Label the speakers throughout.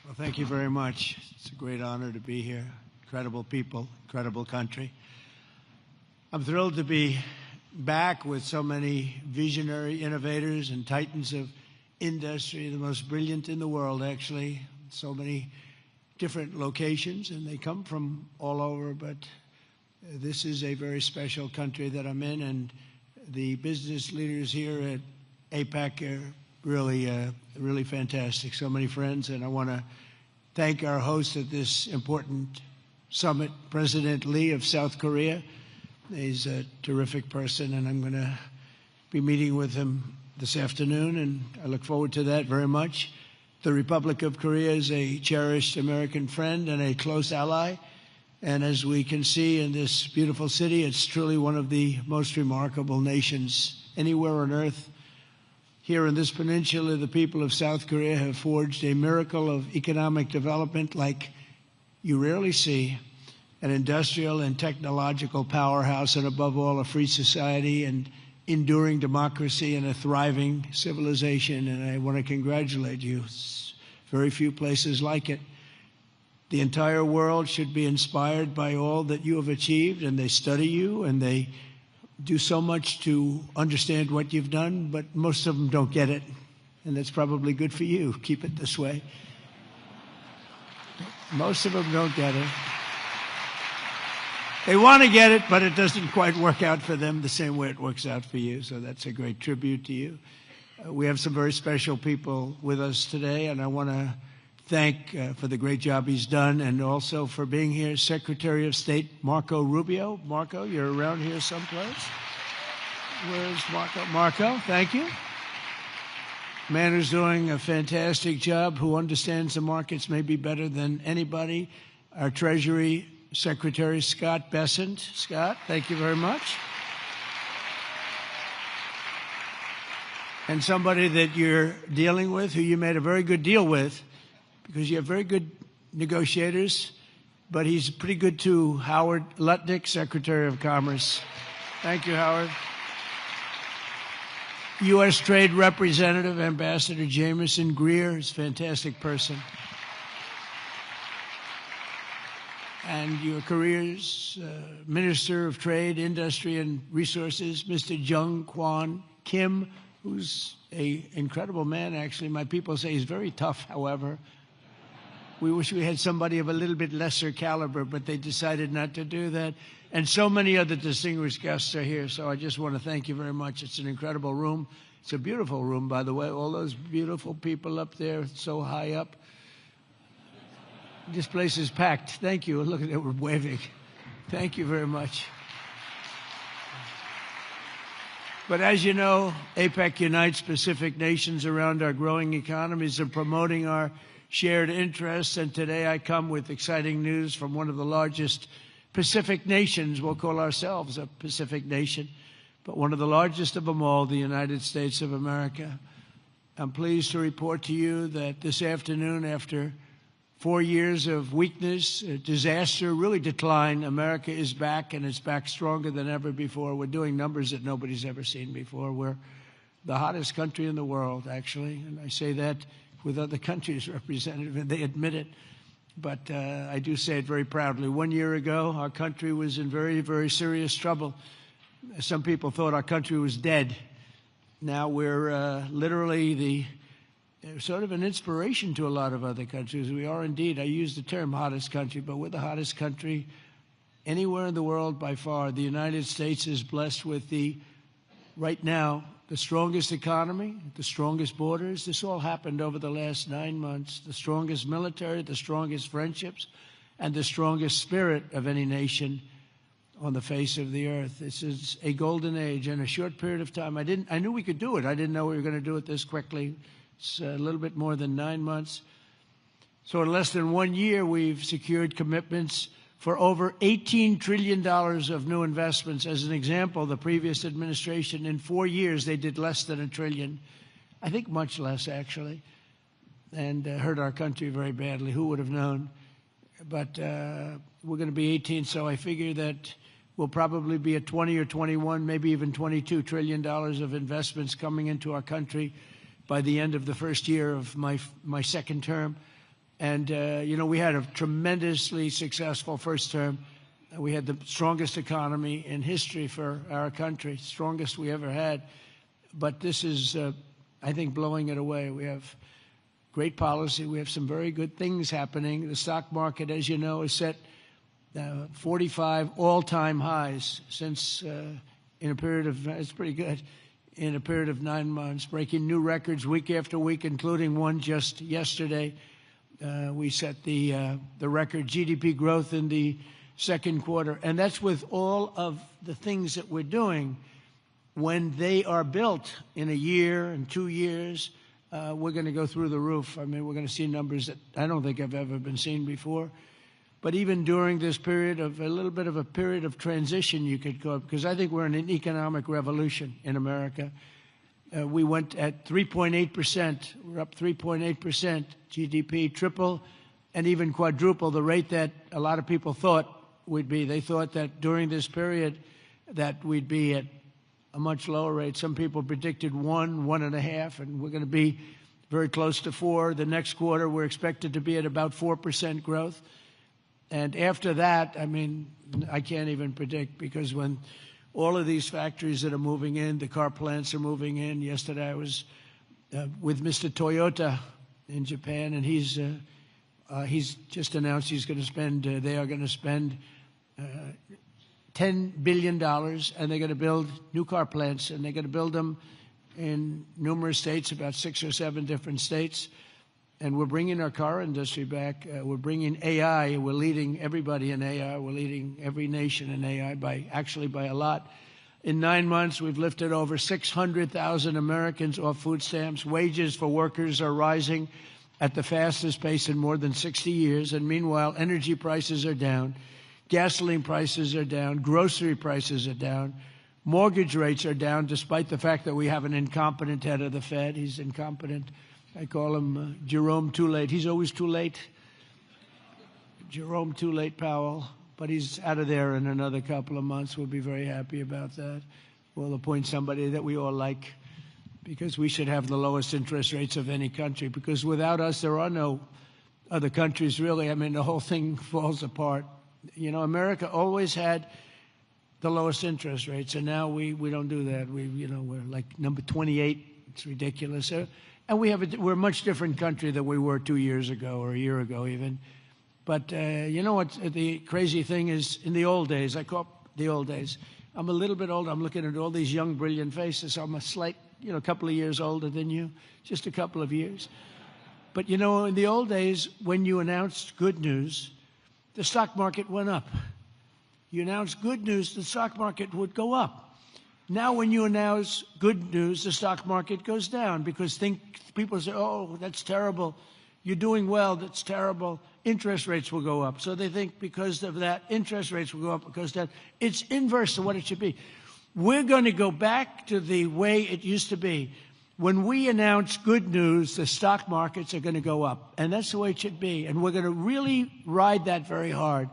Speaker 1: Well, thank you very much. It's a great honor to be here. Incredible people, incredible country. I'm thrilled to be back with so many visionary innovators and titans of industry, the most brilliant in the world, actually. So many different locations, and they come from all over, but this is a very special country that I'm in, and the business leaders here at APEC are really fantastic. So many friends, and I want to thank our host at this important summit, President Lee of South Korea. He's a terrific person, and I'm going to be meeting with him this afternoon, and I look forward to that very much. The Republic of Korea is a cherished American friend and a close ally, and as we can see in this beautiful city, it's truly one of the most remarkable nations anywhere on earth. Here in this peninsula, the people of South Korea have forged a miracle of economic development like you rarely see, an industrial and technological powerhouse, and above all, a free society and enduring democracy and a thriving civilization, and I want to congratulate you. It's very few places like it. The entire world should be inspired by all that you have achieved, and they study you, and they do so much to understand what you've done, but most of them don't get it, and that's probably good for you. Keep it this way. Most of them don't get it. They want to get it, but it doesn't quite work out for them the same way it works out for you, so that's a great tribute to you. We have some very special people with us today, and I want to thank for the great job he's done, and also for being here, Secretary of State Marco Rubio. Marco, you're around here someplace. Where's Marco? Marco, thank you. Man who's doing a fantastic job, who understands the markets maybe better than anybody. Our Treasury Secretary Scott Bessent. Scott, thank you very much. And somebody that you're dealing with, who you made a very good deal with, because you have very good negotiators, but he's pretty good too. Howard Lutnick, Secretary of Commerce. Thank you, Howard. U.S. Trade Representative, Ambassador Jameson Greer, is a fantastic person. And your career's Minister of Trade, Industry, and Resources, Mr. Jung Kwon Kim, who's an incredible man, actually. My people say he's very tough, however. We wish we had somebody of a little bit lesser caliber, but they decided not to do that. And so many other distinguished guests are here, so I just want to thank you very much. It's an incredible room. It's a beautiful room, by the way. All those beautiful people up there, so high up. This place is packed. Thank you. Look at it, we're waving. Thank you very much. But as you know, APEC unites Pacific nations around our growing economies and promoting our shared interests. And today I come with exciting news from one of the largest Pacific nations. We'll call ourselves a Pacific nation, but one of the largest of them all, the United States of America. I'm pleased to report to you that this afternoon, after 4 years of weakness, disaster, really decline, America is back, and it's back stronger than ever before. We're doing numbers that nobody's ever seen before. We're the hottest country in the world, actually, and I say that with other countries represented, and they admit it. But I do say it very proudly. 1 year ago, our country was in very, very serious trouble. Some people thought our country was dead. Now we're literally sort of an inspiration to a lot of other countries. We are indeed, I use the term hottest country, but we're the hottest country anywhere in the world by far. The United States is blessed with right now, the strongest economy, the strongest borders. This all happened over the last 9 months. The strongest military, the strongest friendships, and the strongest spirit of any nation on the face of the earth. This is a golden age in a short period of time. I knew we could do it. I didn't know we were going to do it this quickly. It's a little bit more than 9 months. So in less than 1 year, we've secured commitments for over $18 trillion of new investments. As an example, the previous administration, in 4 years, they did less than $1 trillion. I think much less, actually, and hurt our country very badly. Who would have known? But we're going to be 18, so I figure that we'll probably be at 20 or 21, maybe even $22 trillion of investments coming into our country by the end of the first year of my second term. And, we had a tremendously successful first term. We had the strongest economy in history for our country, strongest we ever had. But this is, I think, blowing it away. We have great policy. We have some very good things happening. The stock market, as you know, is set 45 all-time highs since in a period of, it's pretty good, in a period of 9 months, breaking new records week after week, including one just yesterday. We set the record GDP growth in the second quarter, and that's with all of the things that we're doing. When they are built in a year and 2 years, we're going to go through the roof. I mean, we're going to see numbers that I don't think have ever been seen before. But even during this period of a little bit of a period of transition, you could call it, because I think we're in an economic revolution in America. We went at 3.8%. We're up 3.8% GDP, triple and even quadruple the rate that a lot of people thought we'd be. They thought that during this period that we'd be at a much lower rate. Some people predicted 1.5, and we're going to be very close to 4. The next quarter, we're expected to be at about 4% growth. And after that, I mean, I can't even predict, because when all of these factories that are moving in, the car plants are moving in. Yesterday, I was with Mr. Toyota in Japan, and he's just announced he's going to spend, they are going to spend $10 billion, and they're going to build new car plants, and they're going to build them in numerous states, about 6 or 7 different states. And we're bringing our car industry back. We're bringing AI. We're leading everybody in AI. We're leading every nation in AI by a lot. In 9 months, we've lifted over 600,000 Americans off food stamps. Wages for workers are rising at the fastest pace in more than 60 years. And meanwhile, energy prices are down. Gasoline prices are down. Grocery prices are down. Mortgage rates are down, despite the fact that we have an incompetent head of the Fed. He's incompetent. I call him Jerome Too Late. He's always too late. Jerome Too Late Powell. But he's out of there in another couple of months. We'll be very happy about that. We'll appoint somebody that we all like, because we should have the lowest interest rates of any country. Because without us, there are no other countries, really. I mean, the whole thing falls apart. You know, America always had the lowest interest rates, and now we don't do that. We're like number 28. It's ridiculous. And we're a much different country than we were 2 years ago or a year ago even. But you know what the crazy thing is? In the old days, I call the old days. I'm a little bit older. I'm looking at all these young, brilliant faces. I'm a slight, a couple of years older than you, just a couple of years. But in the old days, when you announced good news, the stock market went up. You announced good news, the stock market would go up. Now, when you announce good news, the stock market goes down, because people say, oh, that's terrible. You're doing well, that's terrible. Interest rates will go up. So they think because of that, interest rates will go up because that. It's inverse to what it should be. We're going to go back to the way it used to be. When we announce good news, the stock markets are going to go up. And that's the way it should be. And we're going to really ride that very hard.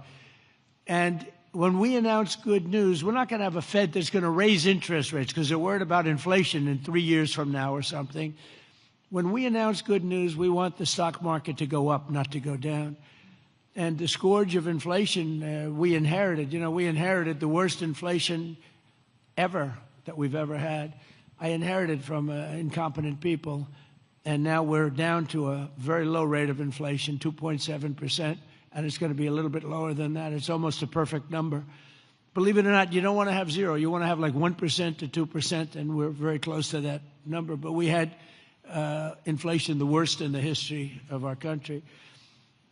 Speaker 1: And when we announce good news, we're not going to have a Fed that's going to raise interest rates because they're worried about inflation in 3 years from now or something. When we announce good news, we want the stock market to go up, not to go down. And the scourge of inflation we inherited. We inherited the worst inflation ever that we've ever had. I inherited from incompetent people. And now we're down to a very low rate of inflation, 2.7%. And it's going to be a little bit lower than that. It's almost a perfect number. Believe it or not, you don't want to have 0. You want to have like 1% to 2%, and we're very close to that number. But we had inflation the worst in the history of our country.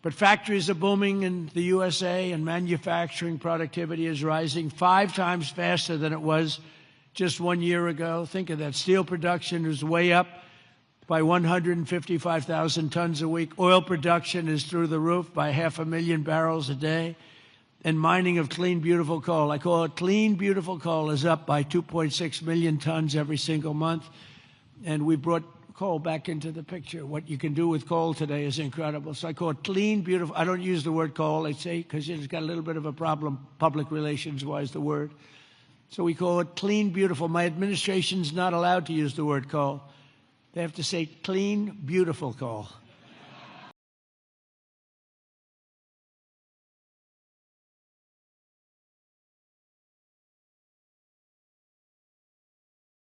Speaker 1: But factories are booming in the USA, and manufacturing productivity is rising 5 times faster than it was just 1 year ago. Think of that. Steel production is way up by 155,000 tons a week. Oil production is through the roof by 500,000 barrels a day. And mining of clean, beautiful coal, I call it clean, beautiful coal, is up by 2.6 million tons every single month. And we brought coal back into the picture. What you can do with coal today is incredible. So I call it clean, beautiful. I don't use the word coal, I say, because it's got a little bit of a problem, public relations-wise, the word. So we call it clean, beautiful. My administration's not allowed to use the word coal. They have to say clean, beautiful coal.